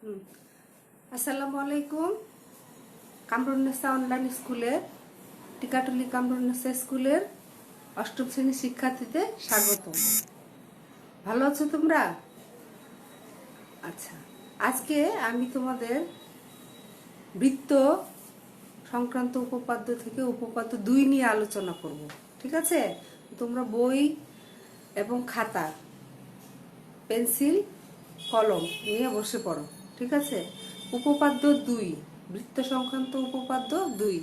হুম। আসসালামু আলাইকুম। কামরুন্নেসা অনলাইন স্কুলের টিকাটুলি কামরুন্নেসা স্কুলের অষ্টম শ্রেণীর শিক্ষার্থীদের স্বাগতম। ভালো আছো তোমরা? আচ্ছা, আজকে আমি তোমাদের বৃত্ত সংক্রান্ত উপপাদ্য থেকে উপপাদ্য 2 নিয়ে আলোচনা করব। ঠিক আছে? তোমরা বই এবং খাতা, পেন্সিল, কলম নিয়ে বসে পড়ো। ঠিক আছে? উপপাদ্য 2, বৃত্ত সংক্রান্ত উপপাদ্য 2।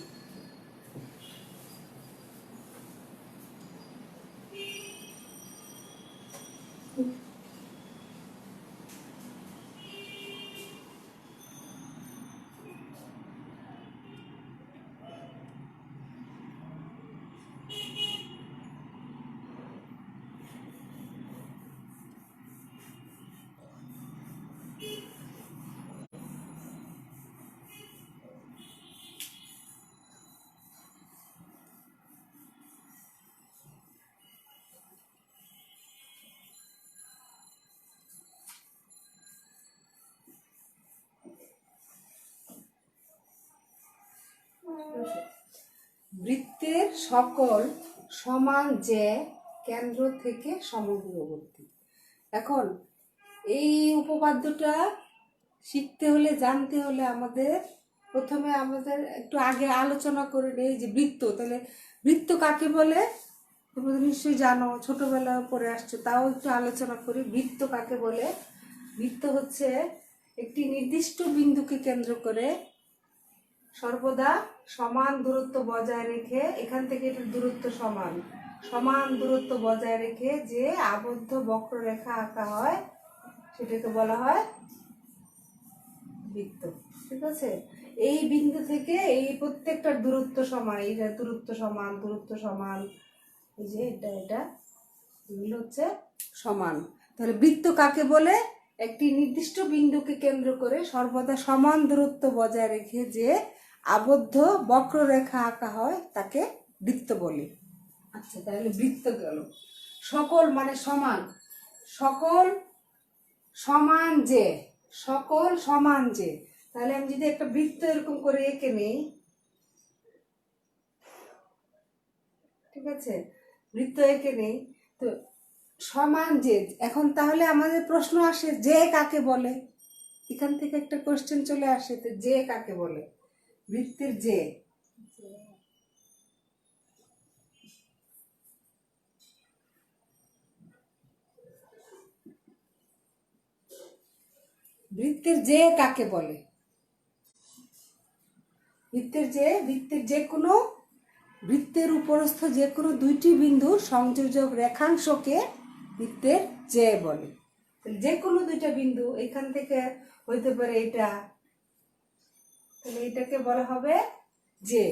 বৃত্তের সকল সমান যে কেন্দ্র থেকে সমদূরবর্তী। এখন এই উপপাদ্যটা শিখতে হলে, জানতে হলে প্রথমে আমাদের একটু আগে আলোচনা করে নেই যে বৃত্ত। তাহলে বৃত্ত কাকে বলে তোমরা তো নিশ্চয়ই জানো, ছোটবেলায় পড়ে আসছো, তাও একটু আলোচনা করি। বৃত্ত কাকে বলে? বৃত্ত হচ্ছে একটি নির্দিষ্ট বিন্দুকে কেন্দ্র করে সর্বদা সমান দূরত্ব বজায় রেখে, এখান থেকে এটার দূরত্ব সমান, সমান দূরত্ব বজায় রেখে যে আবদ্ধ বক্ররেখা আঁকা হয় সেটাকে বলা হয় বৃত্ত। ঠিক আছে? এই বিন্দু থেকে এই প্রত্যেকটার দূরত্ব সমান, এই দূরত্ব সমান, দূরত্ব সমান, এই যে এটা এগুলো হচ্ছে সমান। তাহলে বৃত্ত কাকে বলে? একটি নির্দিষ্ট বিন্দুকে কেন্দ্র করে সর্বদা সমান দূরত্ব বজায় রেখে যে আবদ্ধ বক্ররেখা আঁকা হয় তাকে বৃত্ত বলে। আচ্ছা, তাহলে বৃত্ত গেল। সকল মানে সমান, সকল সমান যে, সকল সমান যে। তাহলে আমি যদি একটা বৃত্ত এরকম করে এঁকে নেই, ঠিক আছে, বৃত্ত এঁকে নেই, তো সমান যে, এখন তাহলে আমাদের প্রশ্ন আসে যে কাকে বলে? এখান থেকে একটা কোশ্চেন চলে আসে, তো যে কাকে বলে? বৃত্তের যে, বৃত্তের যে কাকে বলে? বৃত্তের যে কোনো, বৃত্তের উপরস্থ যে কোনো দুইটি বিন্দুর সংযোজক রেখাংশকে বৃত্তের যে বলে। যে কোনো দুইটা বিন্দু, এখান থেকে হইতে পারে এটা, তাহলে এটাকে বলা হবে যে।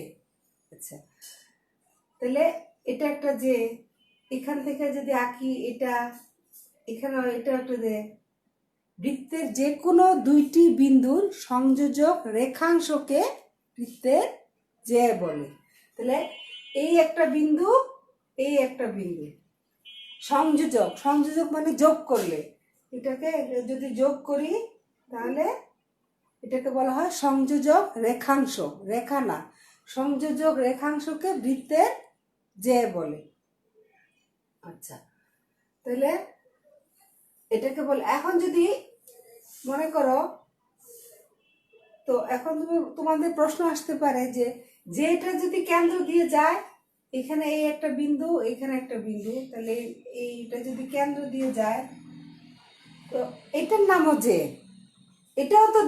আচ্ছা, তাহলে এটা একটা যে, এখান থেকে যদি আঁকি এটা, এখানে এটা একটা যে। বৃত্তের যে কোনো দুইটি বিন্দুর সংযোজক রেখাংশকে বৃত্তের যে বলে। তাহলে এই একটা বিন্দু, এই একটা বিন্দু, সংযোজক, সংযোজক মানে যোগ করলে, এটাকে যদি যোগ করি তাহলে এটাকে বলা হয় সংযোজক রেখাংশ, রেখা না, সংযোজক রেখাংশকে বৃত্তের যে বলে। আচ্ছা, তাহলে এটাকে বলে। এখন যদি মনে করো, তো এখন তোমাদের প্রশ্ন আসতে পারে যে যেটা যদি কেন্দ্র দিয়ে যায়, এখানে এই একটা বিন্দু, এখানে একটা বিন্দু, তাহলে এইটা যদি কেন্দ্র দিয়ে যায়, তো এটার নামও যে। এটাও তো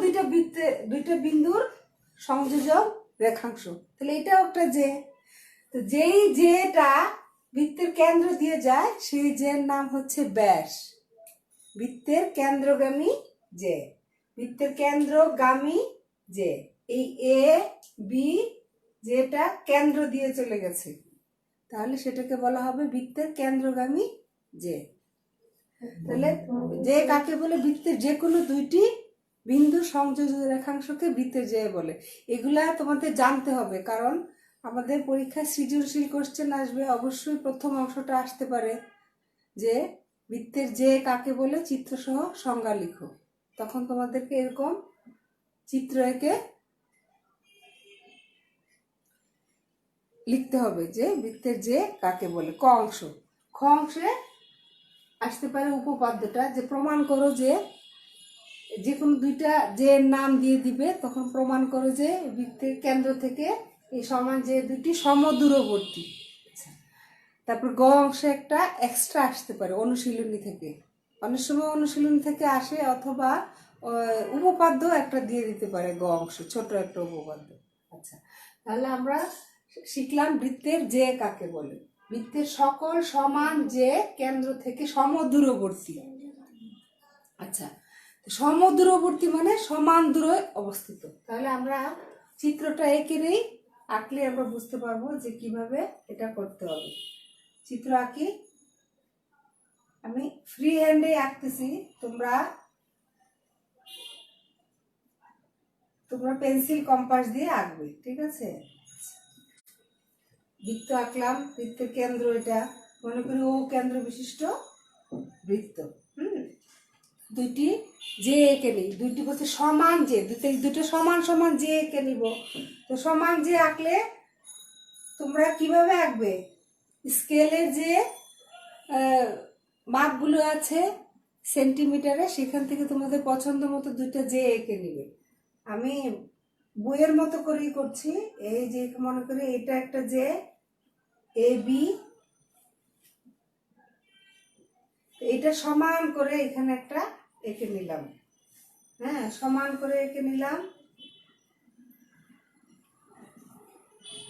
দুইটা বিন্দুর সংযোজক রেখাংশ, তাহলে এটাও একটা যে। তো যেই যেটা বৃত্তের কেন্দ্র দিয়ে যায় সেই যের নাম হচ্ছে ব্যাস। বৃত্তের কেন্দ্রগামী যে, বৃত্তের কেন্দ্রগামী যে। এই এ বি যেটা কেন্দ্র দিয়ে চলে গেছে, তাহলে সেটাকে বলা হবে বৃত্তের কেন্দ্রগামী যে। তাহলে যে কাকে বলে? বৃত্তের যে কোনো দুইটি বিন্দু সংযোজক রেখাংশকে বৃত্তের যে বলে। এগুলা তোমাদের জানতে হবে, কারণ আমাদের পরীক্ষায় সৃজনশীল কোশ্চেন আসবে, অবশ্যই প্রথম অংশটা আসতে পারে যে বৃত্তের যে কাকে বলে চিত্রসহ সংজ্ঞা লিখো। তখন তোমাদেরকে এরকম চিত্র এঁকে লিখতে হবে যে বৃত্তের যে কাকে বলে। ক অংশ, খ অংশে আসতে পারে উপপাদ্যটা, যে প্রমাণ করো যে যে কোনো দুইটা যে নাম দিয়ে দিবে, তখন প্রমাণ করো যে বৃত্তের কেন্দ্র থেকে এই সমান যে দুটি সমদূরবর্তী। তারপর গ অংশে একটা এক্সট্রা আসতে পারে অনুশীলনী থেকে, অনেক সময় অনুশীলনী থেকে আসে, অথবা উপপাদ্য একটা দিয়ে দিতে পারে গ অংশ, ছোট একটা উপপাদ্য। আচ্ছা, তাহলে আমরা শিখলাম বৃত্তের যে কাকে বলে। বৃত্তের সকল সমান যে কেন্দ্র থেকে সমদূরবর্তী। আচ্ছা, সমদূরবর্তী মানে সমান দূরে অবস্থিত। তাহলে আমরা চিত্রটা এঁকে নেই, আঁকলে আমরা বুঝতে পারবো যে কিভাবে এটা করতে হবে। চিত্র আঁকি, আমি ফ্রি হ্যান্ডে আঁকতেছি, তোমরা পেন্সিল কম্পাস দিয়ে আঁকবে, ঠিক আছে। বৃত্ত আঁকলাম, বৃত্তের কেন্দ্র এটা, মনে করি ও কেন্দ্র বিশিষ্ট বৃত্ত। দুইটি যে এঁকে নিই, দুইটি বলছে সমান যে, দুটো সমান সমান যে এঁকে নিব। তো সমান যে আঁকলে তোমরা কিভাবে আঁকবে, স্কেলের যে মাপগুলো আছে সেন্টিমিটারে, সেখান থেকে তোমাদের পছন্দ মতো দুইটা যে এঁকে নিবে। আমি বইয়ের মতো করেই করছি। এই যে মনে করি এটা একটা যে এ বি, এটা সমান করে এখানে একটা এঁকে নিলাম। হ্যাঁ, সমান করে এঁকে নিলাম।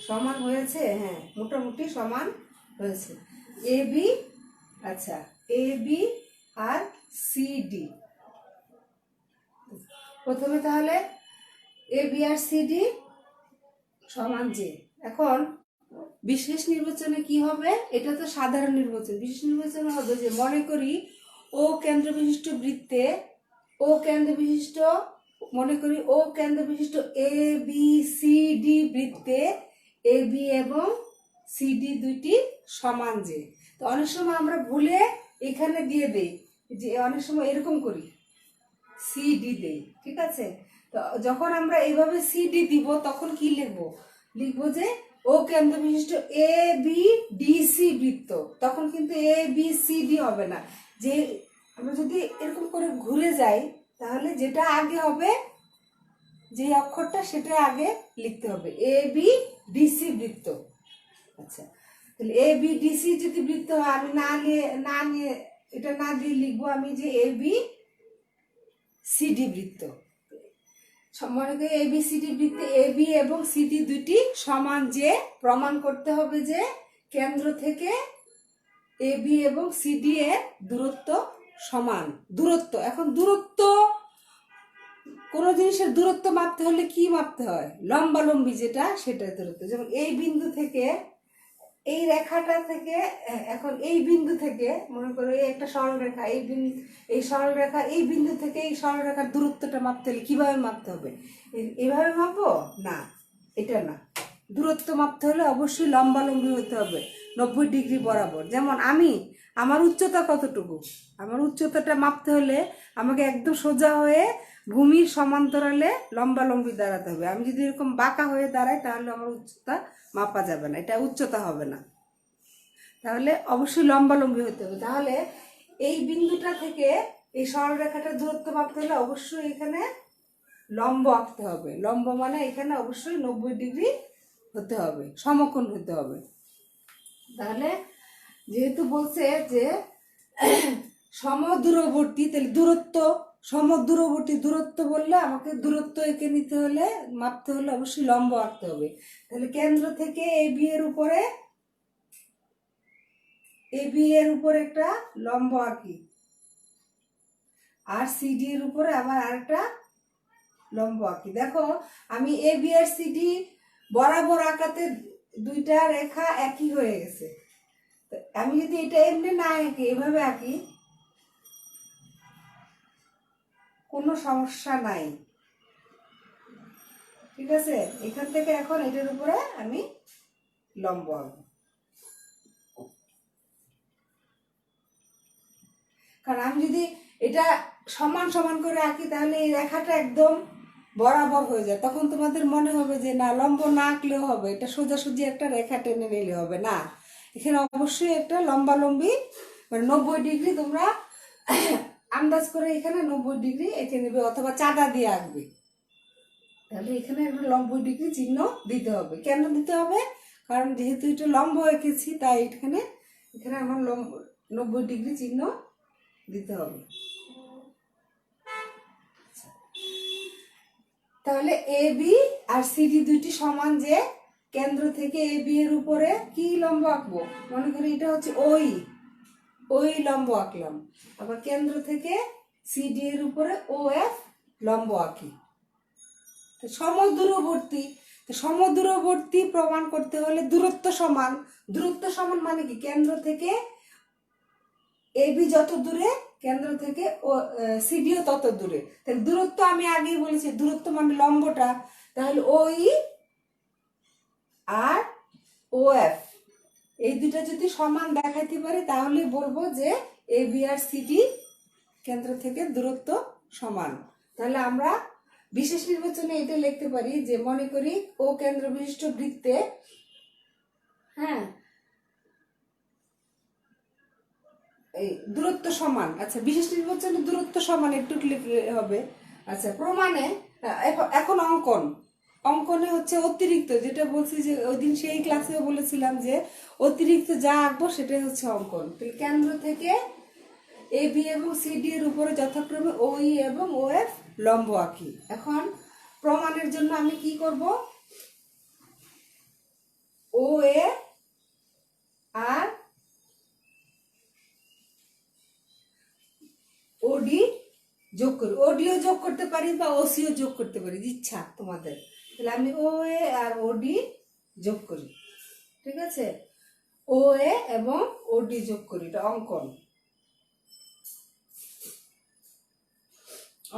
সমান হয়েছে, হ্যাঁ মোটামুটি সমান হয়েছে। এ বি, আচ্ছা A B R C D. প্রথমে তাহলে A B R C D সমান যে। এখন বিশেষ নির্বাচনে কি হবে, এটা তো সাধারণ নির্বাচন। বিশেষ নির্বাচনে হবে যে মনে করি ও কেন্দ্র বিশিষ্ট বৃত্তে, ও কেন্দ্র বিশিষ্ট, মনে করি ও কেন্দ্র বিশিষ্ট এ বি সি ডি বৃত্তে এ বি এবং সি ডি দুইটি সমান যে। তো অনেক সময় আমরা ভুলে এখানে দিয়ে দেই, যে অনেক সময় এরকম করি সি ডি দেই, ঠিক আছে। তো যখন আমরা এইভাবে সি ডি দিব, তখন কি লিখবো, লিখবো যে ও কেন্দ্র বিশিষ্ট এ বি ডি সি বৃত্ত। তখন কিন্তু এ বি সি ডি হবে না। যে আমরা যদি এরকম করে ঘুরে যাই, তাহলে যেটা আগে হবে, যে অক্ষরটা সেটা আগে লিখতে হবে, এ বি ডি সি বৃত্ত। আচ্ছা, তাহলে এ বি ডি সি যদি বৃত্ত হয়, আমি না নিয়ে এটা না দিয়ে লিখবো আমি যে এ বি সি ডি বৃত্ত। মনে করি এ বি সি ডি বৃত্তে এ বি এবং সি ডি দুইটি সমান যে, প্রমাণ করতে হবে যে কেন্দ্র থেকে এ বি এবং সি ডি এর দূরত্ব সমান। দূরত্ব, এখন দূরত্ব, কোনো জিনিসের দূরত্ব মাপতে হলে কি মাপতে হয়, লম্বালম্বি যেটা, সেটা দূরত্ব। যেমন এই বিন্দু থেকে এই রেখাটা থেকে, এখন এই বিন্দু থেকে মনে করো এই একটা সরলরেখা, এই বিন্দু, এই সরলরেখা, এই বিন্দু থেকে এই সরলরেখার দূরত্বটা মাপতে হলে কিভাবে মাপতে হবে, এভাবে মাপবো না, এটা না। দূরত্ব মাপতে হলে অবশ্যই লম্বালম্বি হতে হবে, 90 ডিগ্রি বরাবর। যেমন আমার উচ্চতা কতটুকু, আমার উচ্চতাটা মাপতে হলে আমাকে একদম সোজা হয়ে ভূমির সমান্তরালে লম্বালম্বি দাঁড়াতে হবে। আমি যদি এরকম বাঁকা হয়ে দাঁড়াই, তাহলে আমার উচ্চতা মাপা যাবে না, এটা উচ্চতা হবে না। তাহলে অবশ্যই লম্বালম্বি হতে হবে। তাহলে এই বিন্দুটা থেকে এই সরলরেখাটার দূরত্ব মাপতে হলে অবশ্যই এখানে লম্ব আঁকতে হবে। লম্ব মানে এখানে অবশ্যই 90 ডিগ্রি হতে হবে, সমকোণ হতে হবে। তাহলে যেহেতু বলছে যে সমদূরবর্তী, তাহলে দূরত্ব, সমদূরবর্তী দূরত্ব বললে আমাকে দূরত্ব এঁকে নিতে হলে, মাপতে হলে অবশ্যই লম্ব আঁকতে হবে। তাহলে কেন্দ্র থেকে এ বি এর উপরে, এ বি এর উপরে একটা লম্ব আঁকি, আর সি ডি এর উপরে আবার আরেকটা লম্ব আঁকি। দেখো আমি A B R C D বরাবর আঁকাতে দুইটা রেখা একই হয়ে গেছে। আমি যদি এটা এমনি না এঁকে এভাবে আঁকি, কোনো সমস্যা নাই, ঠিক আছে। এখান থেকে এখন এটার উপরে আমি লম্ব আঁকবো, কারণ আমি যদি এটা সমান সমান করে আঁকি তাহলে এই রেখাটা একদম বরাবর হয়ে যায়। তখন তোমাদের মনে হবে যে না, লম্ব না আঁকলেও হবে, এটা সোজাসুজি একটা রেখা টেনে নিলে হবে না, এখানে অবশ্যই একটা লম্বালম্বি মানে 90 ডিগ্রি তোমরা আন্দাজ করে এখানে 90 ডিগ্রি এঁকে নেবে অথবা চাঁদা দিয়ে আঁকবে। তাহলে এখানে একটা 90 ডিগ্রি চিহ্ন দিতে হবে। কেন দিতে হবে? কারণ যেহেতু এটা লম্ব এঁকেছি তাই এখানে এখানে আমার 90 ডিগ্রি চিহ্ন দিতে হবে। তাহলে এ বি আর সিডি দুইটি সমান যে কেন্দ্র থেকে এ বি এর উপরে কি লম্ব আঁকবো? মনে করি এটা হচ্ছে ওই লম্ব আঁকলাম। আবার কেন্দ্র থেকে সিডি এর উপরে ও এফ লম্ব আঁকি। সমদূরবর্তী, সমদূরবর্তী প্রমাণ করতে হলে দূরত্ব সমান। দূরত্ব সমান মানে কি? কেন্দ্র থেকে এ বি যত দূরে কেন্দ্র থেকে সিডিও তত দূরে। তাহলে দূরত্ব আমি আগেই বলেছি, দূরত্ব মানে লম্বটা। তাহলে ওই আর ও এফ এই দুটা যদি সমান দেখাইতে পারি তাহলে বলবো যে এ বি আর সিডি কেন্দ্র থেকে দূরত্ব সমান। তাহলে আমরা বিশেষ নির্বাচনে এটা লিখতে পারি যে মনে করি ও কেন্দ্র বিশিষ্ট বৃত্তে, হ্যাঁ, এই দূরত্ব সমান। আচ্ছা, বিশেষ নির্বাচনে দূরত্ব সমান একটু লিখলে হবে। আচ্ছা, প্রমাণে এখন অঙ্কনে হচ্ছে অতিরিক্ত, যেটা বলছি যে ওই দিন সেই ক্লাসেও বলেছিলাম যে অতিরিক্ত যা আঁকবো সেটাই হচ্ছে অঙ্কন। কেন্দ্র থেকে এ বি এবং সিডি এর উপরে যথাক্রমে ওই এবং ও এফ লম্ব আঁকি। এখন প্রমাণের জন্য আমি কি করব? ও এ আর ওডি যোগ করি। ওডিও যোগ করতে পারি বা ওসিও যোগ করতে পারি, ইচ্ছা তোমাদের। তাহলে আমি ও এ আর ওডি যোগ করি, ঠিক আছে? ও এ এবং ওডি যোগ করি, এটা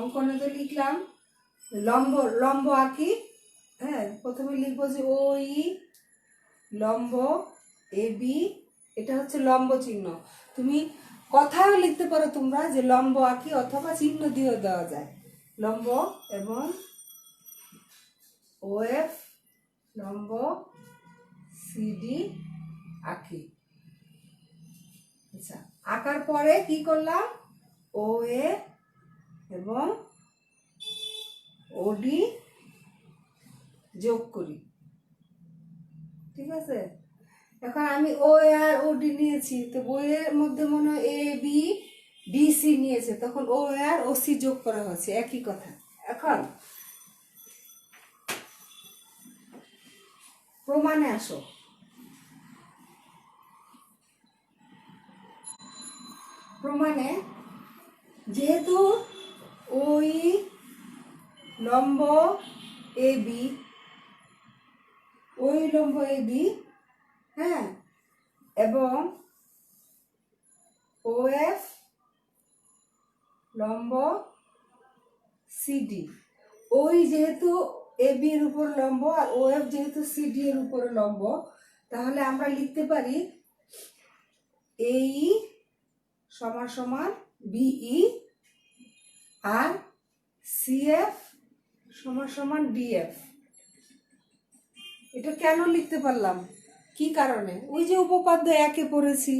অঙ্কনে তো লিখলাম লম্ব আঁকি। হ্যাঁ, প্রথমে লিখবো যে ও ই লম্ব এ বি, এটা হচ্ছে লম্ব চিহ্ন। তুমি কথাও লিখতে পারো তোমরা যে লম্ব আঁকি, অথবা চিহ্ন দিয়েও দেওয়া যায়। লম্ব এবং ও এফ লম্ব সিডি আঁকি। আচ্ছা, আঁকার পরে কি করলাম? ও এ এবং ওডি যোগ করি, ঠিক আছে? এখন আমি ও আর ওডি নিয়েছি, তো বইয়ের মধ্যে মনে হয় এ বি বি সি নিয়েছে, তখন ও আর ও সি যোগ করা হচ্ছে, একই কথা। এখন প্রমাণে আসো। প্রমাণে যেহেতু ওই লম্ব এ বি, ওই লম্ব এ বি, হ্যাঁ, এবং ও এফ লম্ব সিডি, ওই যেহেতু এ বি এর উপর লম্ব আর ও এফ যেহেতু সিডি এর উপরে লম্ব, তাহলে আমরা লিখতে পারি এই সমান সমান বিই আর সিএফ সমান সমান ডিএফ। এটা কেন লিখতে পারলাম? কি কারণে? ওই যে উপপাদ্য একে পড়েছি,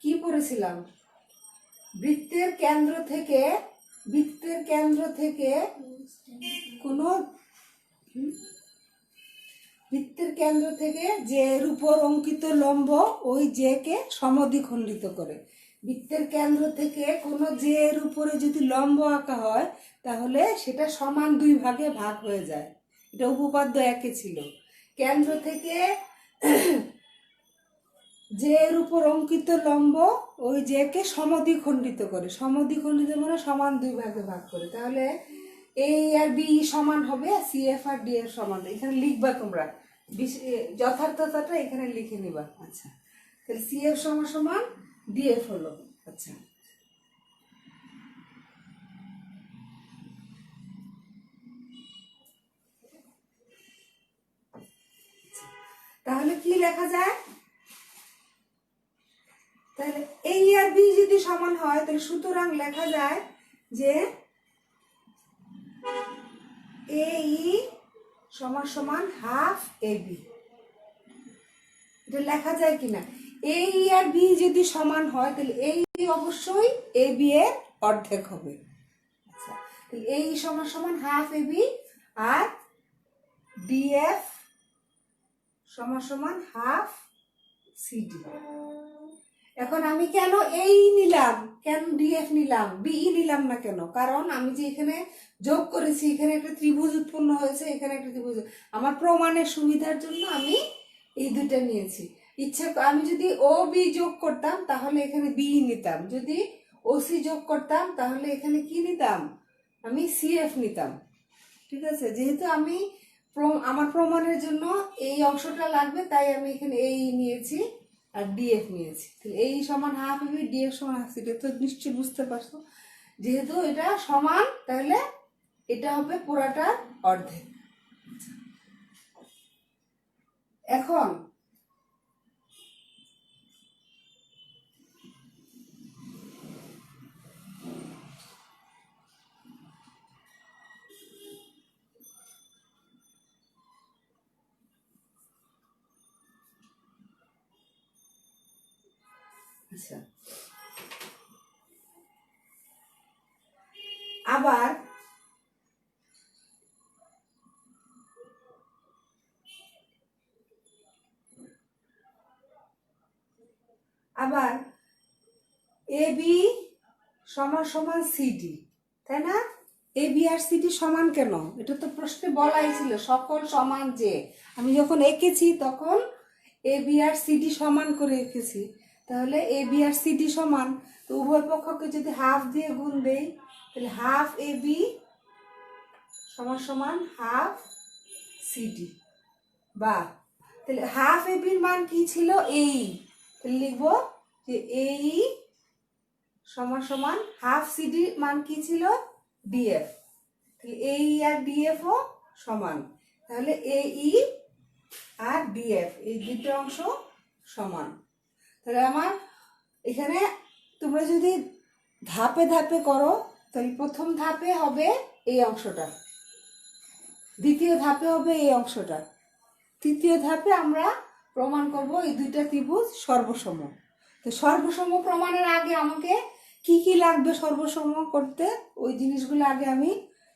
কি পড়েছিলাম? বৃত্তের কেন্দ্র থেকে কোনো বৃত্তের কেন্দ্র থেকে যে এর উপর অঙ্কিত লম্ব ওই জে কে সমদ্বিখণ্ডিত করে। বৃত্তের কেন্দ্র থেকে কোনো জে এর উপরে যদি লম্ব আঁকা হয় তাহলে সেটা সমান দুই ভাগে ভাগ হয়ে যায়। এটা উপপাদ্য একে ছিল। কেন্দ্র থেকে যে এর উপর অঙ্কিত লম্ব ওই জে কে সমদ্বিখণ্ডিত করে। সমদ্বিখণ্ডিত মানে সমান দুই ভাগে ভাগ করে। তাহলে এ আর বি সমান হবে, C F R D F সমান। এখানে লিখবা তোমরা, যথার্থতাটা এখানে লিখে নিবা। আচ্ছা, তাহলে সি এফ সমান সমান ডি এফ হলো। আচ্ছা, তাহলে কি লেখা যায়? তাহলে এই আর বি যদি সমান হয় তাহলে সুতরাং লেখা যায় যে AE সমান সমান হাফ AB। এটা লেখা যায় কিনা? AE আর B যদি সমান হয় তাহলে AE অবশ্যই AB এর অর্ধেক হবে। আচ্ছা, তাহলে AE সমান সমান হাফ AB আর DF সমান সমান হাফ CD। এখন আমি কেন এই নিলাম, কেন ডিএফ নিলাম, বিই নিলাম না কেন? কারণ আমি যে এখানে যোগ করেছি, এখানে একটা ত্রিভুজ উৎপন্ন হয়েছে, এখানে একটা ত্রিভুজ, আমার প্রমাণের সুবিধার জন্য আমি এই দুটো নিয়েছি। ইচ্ছা আমি যদি ও বি যোগ করতাম তাহলে এখানে বি নিতাম, যদি ও সি যোগ করতাম তাহলে এখানে কি নিতাম, আমি সিএফ নিতাম। ঠিক আছে, যেহেতু আমি আমার প্রমাণের জন্য এই অংশটা লাগবে তাই আমি এখানে এই নিয়েছি আর ডিএফ নিয়েছি। তাহলে এই সমান হাফ এবি, ডিএফ সমান হাফ সিডি। তো নিশ্চয়ই বুঝতে পারছো, যেহেতু এটা সমান তাহলে এটা হবে পুরাটার অর্ধেক। এখন আচ্ছা, আবার এ বি সমান সমান সিডি, তাই না? এ বি আর সিডি সমান কেন? এটা তো প্রশ্নে বলাই ছিল সকল সমান যে। আমি যখন এঁকেছি তখন এ বি আর সিডি সমান করে এঁকেছি, তাহলে এ বি আর সিডি সমান, তো উভয় পক্ষকে যদি হাফ দিয়ে গুণ দেই তাহলে হাফ এ বি সমান সমান হাফ সিডি। বা তাহলে হাফ এ বির মান কি ছিল? এই, তাহলে লিখবো যে এই সমান সমান হাফ সিডির মান কি ছিল? ডিএফ। তাহলে এই আর ডিএফ ও সমান, তাহলে এই আর ডিএফ এই দুটো অংশ সমান। তাহলে আমার এখানে তোমরা যদি ধাপে ধাপে করো তাহলে প্রথম ধাপে হবে এই অংশটা, দ্বিতীয় ধাপে হবে এই অংশটা, তৃতীয় ধাপে আমরা প্রমাণ করব এই দুইটা ত্রিভুজ সর্বসম। তো সর্বসম প্রমাণের আগে আমাকে কি কি লাগবে সর্বসম করতে, ওই জিনিসগুলো আগে আমি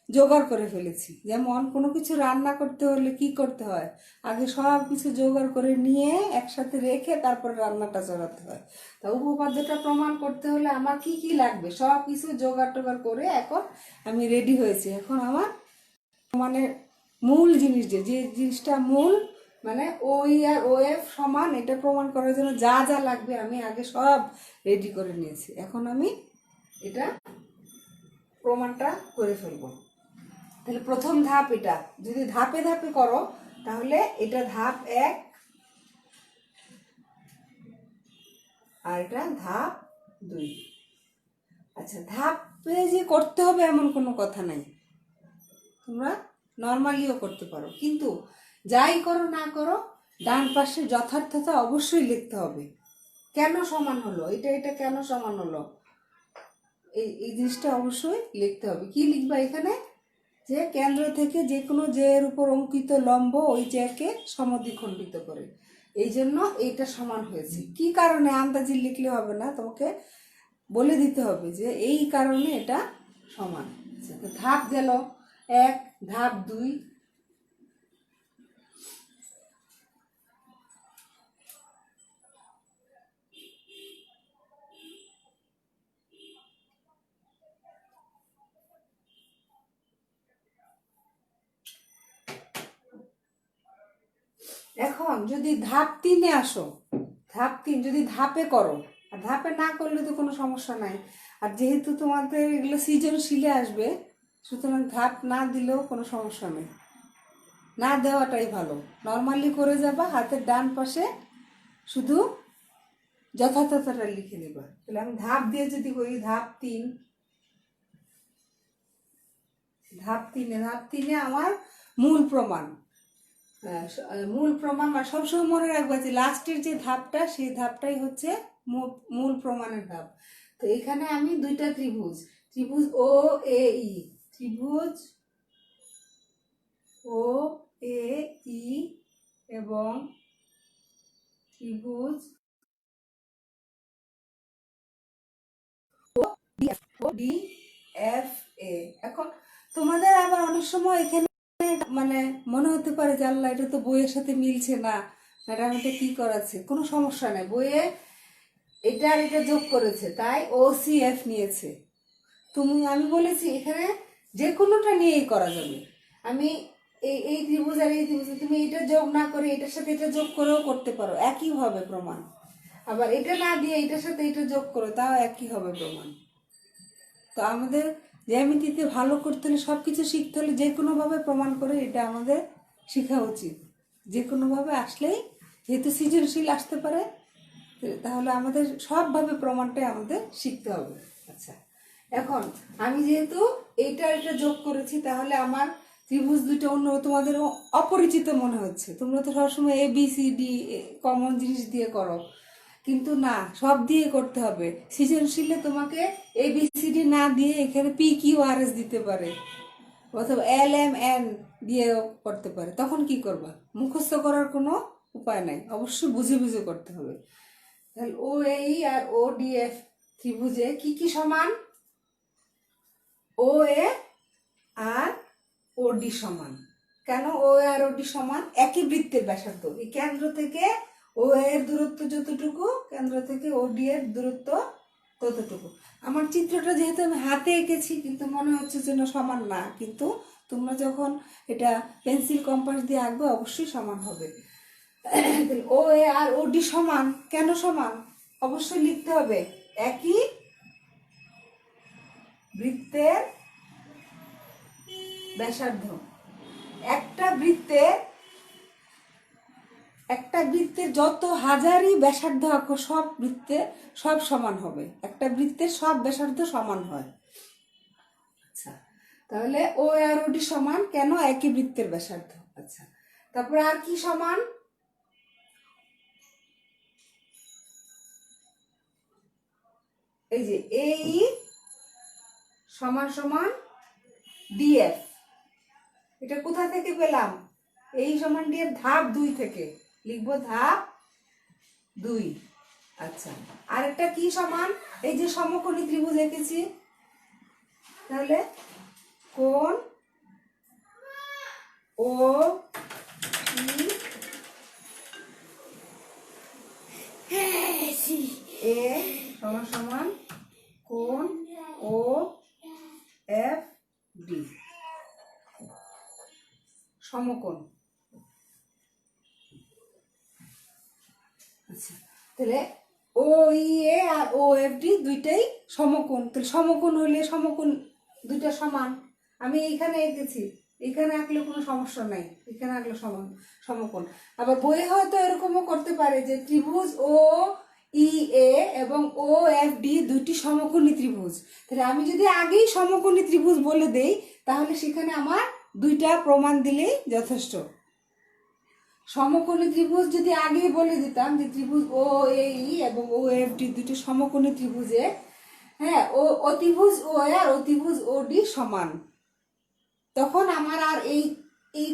জোগাড় করে ফেলেছি। যেমন কোনো কিছু রান্না করতে হলে কি করতে হয়, আগে সব কিছু জোগাড় করে নিয়ে একসাথে রেখে তারপর রান্নাটা চড়াতে হয়। তা উপপাদ্যটা প্রমাণ করতে হলে আমার কি কি লাগবে সব কিছু জোগাড় টোগাড় করে এখন আমি রেডি হয়েছি। এখন আমার মানে মূল জিনিস যে জিনিসটা মূল, মানে ওই আর ও এফ সমান, এটা প্রমাণ করার জন্য যা যা লাগবে আমি আগে সব রেডি করে নিয়েছি। এখন আমি এটা প্রমাণটা করে ফেলবো। তাহলে প্রথম ধাপ এটা, যদি ধাপে ধাপে করো তাহলে এটা ধাপ 1 আর এটা ধাপ 2। আচ্ছা, ধাপে যে করতে হবে এমন কোনো কথা নাই, তোমরা নর্মালিও করতে পারো, কিন্তু যাই করো না করো ডান পাশে যথার্থতা অবশ্যই লিখতে হবে। কেন সমান হলো এটা, এটা কেন সমান হলো, এই জিনিসটা অবশ্যই লিখতে হবে। কি লিখবা এখানে? যে কেন্দ্র থেকে যে কোনো এর উপর অঙ্কিত লম্ব ওই কে সমদ্বিখণ্ডিত করে, এই জন্য এইটা সমান হয়েছে। কি কারণে আন্দাজি লিখলে হবে না, তোমাকে বলে দিতে হবে যে এই কারণে এটা সমান। ধাপ গেল 1, ধাপ 2। এখন যদি ধাপ 3-এ আসো, ধাপ 3 যদি ধাপে করো, আর ধাপে না করলে তো কোনো সমস্যা নাই। আর যেহেতু তোমাদের এগুলো সৃজনশীলে আসবে, সুতরাং ধাপ না দিলেও কোনো সমস্যা নেই, না দেওয়াটাই ভালো। নর্মালি করে যাবা, হাতের ডান পাশে শুধু যথাযথটা লিখে দেবা। তাহলে আমি ধাপ দিয়ে যদি করি, ধাপ 3, ধাপ 3-এ আমার মূল প্রমাণ, মূল প্রমাণ মানে সবসময় মনে রাখবা যে লাস্টের যে ধাপটা সেই ধাপটাই হচ্ছে মূল প্রমাণের ধাপ। তো এখানে আমি দুইটা ত্রিভুজ, ত্রিভুজ ও এ ই, ত্রিভুজ ও এ ই এবং ত্রিভুজ ডি এফ এ। এখন তোমাদের আবার অনেক সময় এখানে মানে মনে হতে পারে যে আল্লাহ এটা তো বইয়ের সাথে মিলছে না, ম্যাডাম এটা কি করাচ্ছে। কোনো সমস্যা নেই, বইয়ে এটা আর এটা যোগ করেছে তাই ও সি এফ নিয়েছে। আমি বলেছি এখানে যে কোনোটা নিয়েই করা যাবে। আমি এই ত্রিভুজ আর এই ত্রিভুজ, তুমি এটা যোগ না করে এটার সাথে এটা যোগ করেও করতে পারো, একই হবে প্রমাণ। আবার এটা না দিয়ে এটার সাথে এটা যোগ করো, তাও একই হবে প্রমাণ। তো আমাদের জ্যামিতিতে ভালো করতে হলে, সব কিছু শিখতে হলে যে কোনোভাবে প্রমাণ করে এটা আমাদের শেখা উচিত। যে কোনোভাবে আসলেই, যেহেতু সৃজনশীল আসতে পারে, তাহলে আমাদের সবভাবে প্রমাণটাই আমাদের শিখতে হবে। আচ্ছা, এখন আমি যেহেতু এইটা এটা যোগ করেছি, তাহলে আমার ত্রিভুজ দুটো অন্য তোমাদের অপরিচিত মনে হচ্ছে। তোমরা তো সবসময় A B C D common জিনিস দিয়ে করো, কিন্তু না, সব দিয়ে করতে হবে। সৃজনশীলে তোমাকে এ বি সি ডি না দিয়ে এখানে পি কিউ আর এস দিতে পারে, অথবা এল এম এন দিয়েও করতে পারে। তখন কি করবা? মুখস্থ করার কোনো উপায় নাই, অবশ্যই বুঝে বুঝে করতে হবে। তাহলে ও এই আর ও ডি এফ ত্রিভুজে কি কি সমান? ও এ আর ও ডি সমান। কেন ও এ আর ও ডি সমান? একই বৃত্তের ব্যাসার্ধ। এই কেন্দ্র থেকে ও এর দূরত্ব যতটুকু, কেন্দ্র থেকে ও ডি এর দূরত্ব ততটুকু। আমার চিত্রটা যেহেতু আমি হাতে এঁকেছি, কিন্তু মনে হচ্ছে যেন সমান না, কিন্তু তোমরা যখন এটা পেন্সিল কম্পাস দিয়ে আঁকবে অবশ্যই সমান হবে। ও এ আর ও ডি সমান। কেন সমান? অবশ্যই লিখতে হবে একই বৃত্তের ব্যাসার্ধ। একটা বৃত্তের যত হাজারই ব্যাসার্ধ আঁকো, সব বৃত্তে সব সমান হবে। একটা বৃত্তের সব ব্যাসার্ধ সমান হয়। আচ্ছা, তাহলে ও আর ও ডি সমান কেন? একই বৃত্তের ব্যাসার্ধ। আচ্ছা, তারপরে আর কি সমান? এই যে এই সমান সমান ডিএফ। এটা কোথা থেকে পেলাম? এই সমান ডিএফ ধাপ 2 থেকে লিখবো, ধাপ 2। আচ্ছা, আরেকটা কি সমান? এই যে সমকোণী ত্রিভুজ এঁকেছি, তাহলে কোণ ও এ সমান সমান কোণ ও এফ ডি, সমকোণ। আচ্ছা, তাহলে ও ই এ আর ও এফ ডি দুইটাই সমকোণ। তাহলে সমকোণ হলে সমকোণ দুইটা সমান। আমি এইখানে এঁকেছি, এখানে আঁকলে কোনো সমস্যা নাই, এখানে আঁকলে সমকোণ। আবার বইয়ে হয়তো এরকমও করতে পারে যে ত্রিভুজ ও ই এ এবং ও এফ ডি দুইটি সমকোণী ত্রিভুজ। তাহলে আমি যদি আগেই সমকোণী ত্রিভুজ বলে দেই, তাহলে সেখানে আমার দুইটা প্রমাণ দিলেই যথেষ্ট। সমকোণী ত্রিভুজ যদি আগেই বলে দিতাম যে ত্রিভুজ ও এ ই এবং ও এফ ডি দুটি সমকোণী ত্রিভুজে, হ্যাঁ, ও অতিভুজ ও এ আর অতিভুজ ও ডি সমান, তখন আমার আর এই এই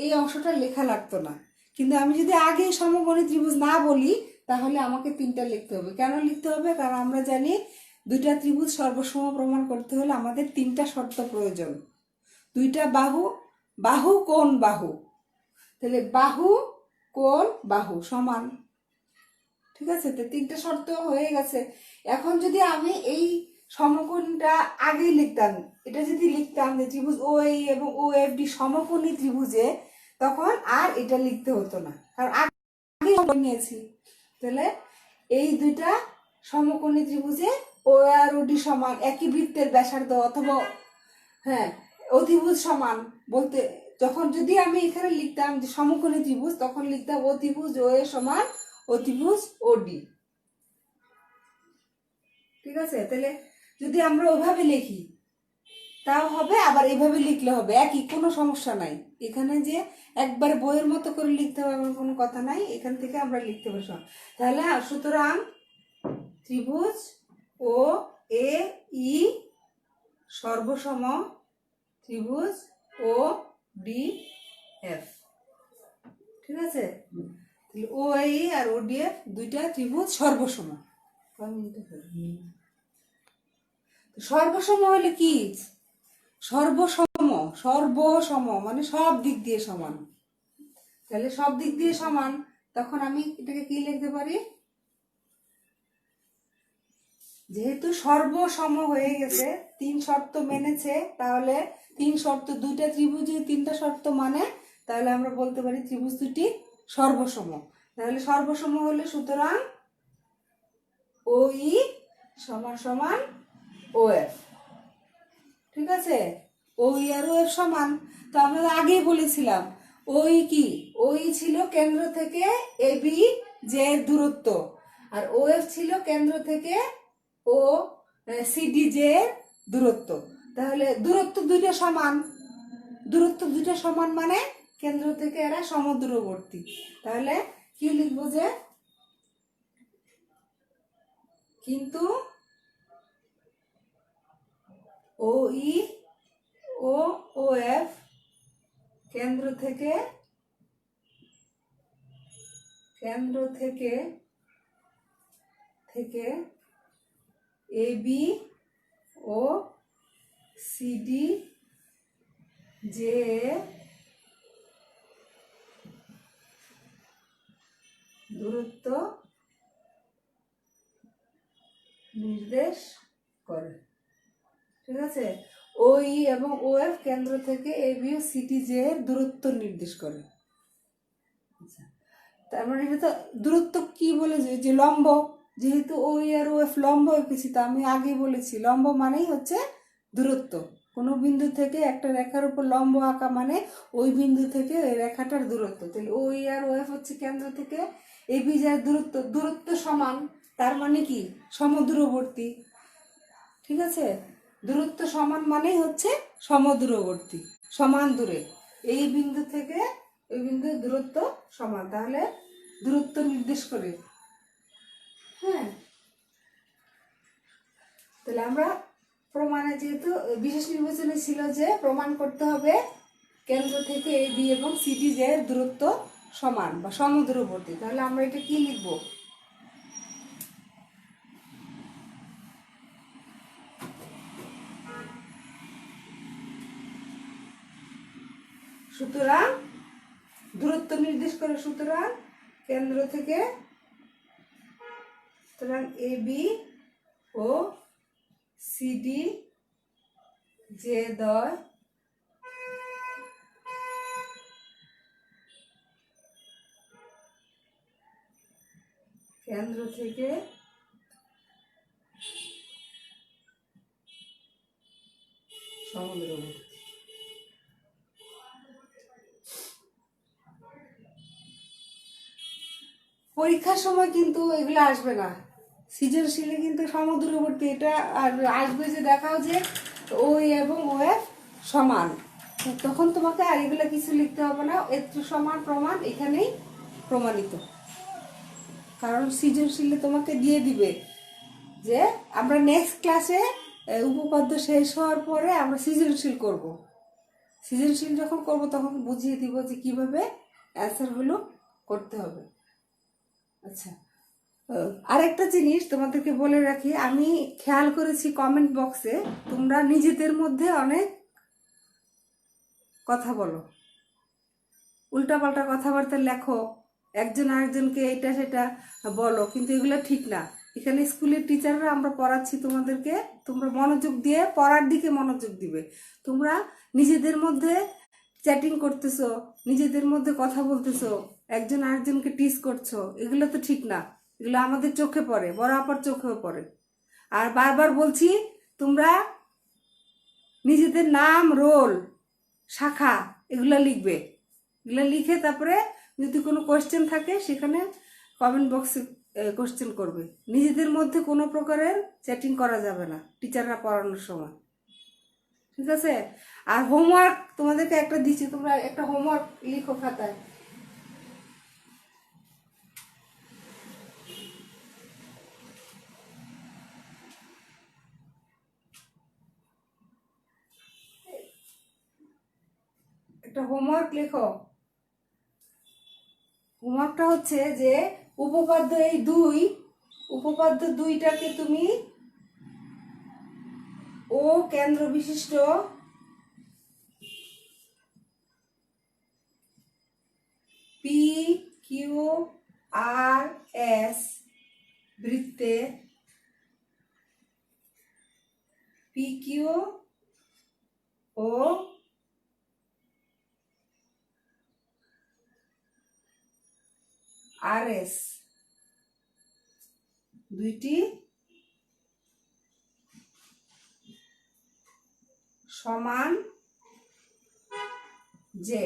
এই অংশটা লেখা লাগতো না। কিন্তু আমি যদি আগে সমকোণী ত্রিভুজ না বলি, তাহলে আমাকে 3টা লিখতে হবে। কেন লিখতে হবে? কারণ আমরা জানি দুইটা ত্রিভুজ সর্বসম প্রমাণ করতে হলে আমাদের 3টা শর্ত প্রয়োজন। দুইটা বাহু, বাহু কোণ বাহু, তাহলে বাহু কোণ বাহু সমান। ঠিক আছে, তো 3টা শর্ত হয়ে গেছে। এখন যদি আমি এই সমকোণটা আগেই লিখতাম, এটা যদি লিখতাম যে ত্রিভুজ ও এ এবং ও এফ ডি সমকোণী ত্রিভুজে, তখন আর এটা লিখতে হতো না, কারণ আগে নিয়েছি। তাহলে এই দুইটা সমকোণী ত্রিভুজে ও আর ও ডি সমান, একই বৃত্তের ব্যাসার্ধ, অথবা হ্যাঁ অতিভুজ সমান বলতে, যখন যদি আমি এখানে লিখতাম যে সমকোণী ত্রিভুজ, তখন লিখতাম অতিভুজ ও এ সমান অতিভুজ ও ডি। ঠিক আছে, তাহলে যদি আমরা ওভাবে লিখি তাও হবে, আবার এইভাবে লিখলে হবে, একই, কোনো সমস্যা নাই। এখানে যে একবার বইয়ের মতো করে লিখতে হবে এমন কোনো কথা নাই, এখান থেকে আমরা লিখতে পারি। তাহলে সুতরাং ত্রিভুজ ও ও এ ই সর্বসম ত্রিভুজ ও ডি এফ। ঠিক আছে, তাহলে ও ই আর ও ডি এফ দুইটা ত্রিভুজ সর্বসম। সর্বসম হলে কি? সর্বসম, সর্বসম মানে সব দিক দিয়ে সমান। তাহলে সব দিক দিয়ে সমান, তখন আমি এটাকে কি লিখতে পারি? যেহেতু সর্বসম হয়ে গেছে, তিন শর্ত মেনেছে, তাহলে তিন শর্ত, দুইটা ত্রিভুজে তিনটা শর্ত মানে, তাহলে আমরা বলতে পারি ত্রিভুজ দুটি সর্বসম। তাহলে সর্বসম হলে সুতরাং ও ই সমান সমান ও এফ। ঠিক আছে, ও ই আর ও এফ সমান। তো আমরা আগেই বলেছিলাম ওই কি, ওই ছিল কেন্দ্র থেকে এ বি যে দূরত্ব, আর ও এফ ছিল কেন্দ্র থেকে ও সিডি যে দূরত্ব। তাহলে দূরত্ব দুইটা সমান, দূরত্ব দুইটা সমান মানে কেন্দ্র থেকে এরা সমদূরবর্তী। তাহলে কি লিখবো? যে কিন্তু ও ই ও ও এফ কেন্দ্র থেকে থেকে এ বি ও সিডি যে দূরত্ব নির্দেশ করে। ঠিক আছে, ও ই এবং ও এফ কেন্দ্র থেকে এ বি ও সিডি যে দূরত্ব নির্দেশ করে। আচ্ছা, তার মানে এটা তো দূরত্ব কি বলে, যে লম্ব, যেহেতু ও ই আর ও এফ লম্ব এঁকেছি, তো আমি আগে বলেছি লম্ব মানেই হচ্ছে দূরত্ব। কোনো বিন্দু থেকে একটা রেখার উপর লম্ব আঁকা মানে ওই বিন্দু থেকে ওই রেখাটার দূরত্ব। তাহলে ও ই আর ও এফ হচ্ছে কেন্দ্র থেকে এ বি যার দূরত্ব, দূরত্ব সমান, তার মানে কি সমদূরবর্তী। ঠিক আছে, দূরত্ব সমান মানেই হচ্ছে সমদূরবর্তী, সমান দূরে। এই বিন্দু থেকে ওই বিন্দুর দূরত্ব সমান, তাহলে দূরত্ব নির্দেশ করে। হ্যাঁ, তাহলে আমরা প্রমাণে, যেহেতু বিশেষ নির্বাচনে ছিল যে প্রমাণ করতে হবে কেন্দ্র থেকে এ বি এবং সিডি যে দূরত্ব সমান বা সমদূরবর্তী, তাহলে আমরা এটা কি লিখব? সুতরাং দূরত্ব নির্দেশ করে, সুতরাং কেন্দ্র থেকে, সুতরাং এ বি ও সিডি যে দ্বয় কেন্দ্র থেকে সমদূরবর্তী। পরীক্ষার সময় কিন্তু এগুলো আসবে না, সৃজনশীলে কিন্তু সমদূরবর্তী এটা আর আসবে যে দেখাও যে ও এবং ও এফ সমান, তখন তোমাকে আর এগুলো কিছু লিখতে হবে না, একটু সমান প্রমাণ এখানেই প্রমাণিত। কারণ সৃজনশীলে তোমাকে দিয়ে দিবে যে আমরা নেক্সট ক্লাসে উপপাদ্য শেষ হওয়ার পরে আমরা সৃজনশীল করব। সৃজনশীল যখন করব তখন বুঝিয়ে দিব যে কিভাবে অ্যান্সারগুলো করতে হবে। আচ্ছা, আরেকটা জিনিস তোমাদেরকে বলে রাখি, আমি খেয়াল করেছি কমেন্ট বক্সে তোমরা নিজেদের মধ্যে অনেক কথা বলো, উল্টাপাল্টা কথাবার্তা লেখো, একজন আরেকজনকে এটা সেটা বলো, কিন্তু এগুলো ঠিক না। এখানে স্কুলের টিচাররা আমরা পড়াচ্ছি তোমাদেরকে, তোমরা মনোযোগ দিয়ে পড়ার দিকে মনোযোগ দিবে। তোমরা নিজেদের মধ্যে চ্যাটিং করতেছো, নিজেদের মধ্যে কথা বলতেছো, একজন আরেকজনকে টিজ করছো, এগুলো তো ঠিক না। এগুলো আমাদের চোখে পড়ে, বড় আপার চোখেও পড়ে। আর বারবার বলছি তোমরা নিজেদের নাম, রোল, শাখা এগুলো লিখবে। এগুলো লিখে তারপরে যদি কোনো কোয়েশ্চেন থাকে সেখানে কমেন্ট বক্সে কোয়েশ্চেন করবে। নিজেদের মধ্যে কোনো প্রকারের চ্যাটিং করা যাবে না টিচাররা পড়ানোর সময়। ঠিক আছে, আর হোমওয়ার্ক তোমাদেরকে একটা দিচ্ছি, তোমরা একটা হোমওয়ার্ক লিখো খাতায়। একটা হোমওয়ার্ক লেখো। হোমওয়ার্কটা হচ্ছে যে উপপাদ্য এই উপপাদ্য দুইটাকে তুমি ও কেন্দ্র বিশিষ্ট পি কিউ আর এস বৃত্তে পি কিউ ও আর এস দুইটি সমান যে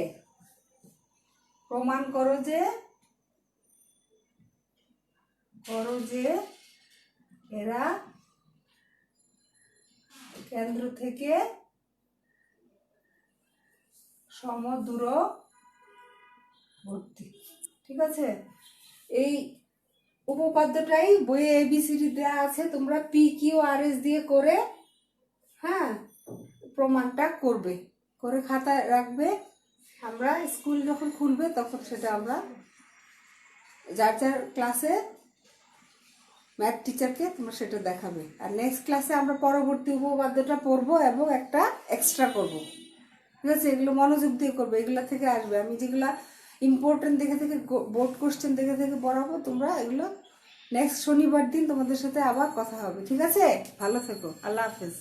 প্রমাণ করো যে এরা কেন্দ্র থেকে সমদূরবর্তী। ঠিক আছে, এই উপপাদ্যটাই বইয়ে এবিসিডি দেওয়া আছে, তোমরা পি কিউ আর এস দিয়ে করে হ্যাঁ প্রমাণটা করবে, করে খাতায় রাখবে। আমরা স্কুল যখন খুলবে তখন সেটা আমরা যার যার ক্লাসে ম্যাথ টিচারকে তোমরা সেটা দেখাবে। আর নেক্সট ক্লাসে আমরা পরবর্তী উপপাদ্যটা পড়বো এবং একটা এক্সট্রা করব। ঠিক আছে, এগুলো মনোযোগ দিয়ে করবে, এগুলো থেকে আসবে। আমি যেগুলা ইম্পর্টেন্ট দেখে বোর্ড কোশ্চেন দেখে পড়াবো, তোমরা এগুলো নেক্সট শনিবার দিন তোমাদের সাথে আবার কথা হবে। ঠিক আছে, ভালো থেকো, আল্লাহ হাফেজ।